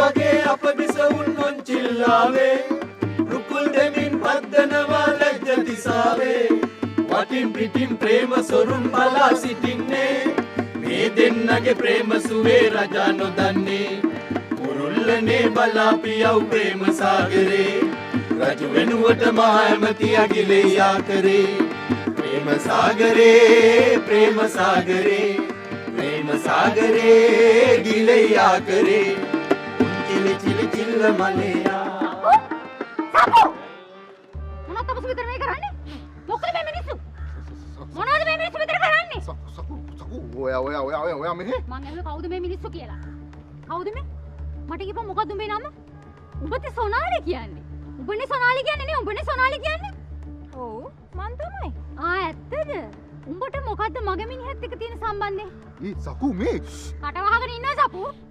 වගේ අප දිස උන්නොන් චිල්ලාවේ රුකුල් දෙමින් පද්දනවා ලැජ්ජ දිසාවේ වටින් පිටින් ප්‍රේම සොරුන් බලා සිටින්නේ මේ දෙන්නගේ ප්‍රේම සුවේ රජා නොදන්නේ කුරුල්ලනේ බලා පියව් ප්‍රේම සාගරේ රජු වෙනුවට මහ ඇමති අගිලේ යා කරේ ප්‍රේම සාගරේ ප්‍රේම සාගරේ ප්‍රේම සාගරේ ගිලේ යා කරේ චිලි චිලි චිල්ල මලයා සපෝ මොනවද අපසු විතර මේ කරන්නේ මොකද මේ මිනිස්සු මොනවද මේ මිනිස්සු විතර කරන්නේ සකු ඔයා මෙහෙ මං ඇහුවේ කවුද මේ මිනිස්සු කියලා කවුද මේ මට කියපන් මොකද්ද උඹේ නම උඹත් සොනාලි කියන්නේ උඹනේ සොනාලි කියන්නේ නේ උඹනේ සොනාලි කියන්නේ ඔව් මං තමයි ඇත්තද උඹට මොකද්ද මගේ මිනිහත් එක්ක තියෙන සම්බන්ධය සකු මේ කට වහගෙන ඉන්නවා සපු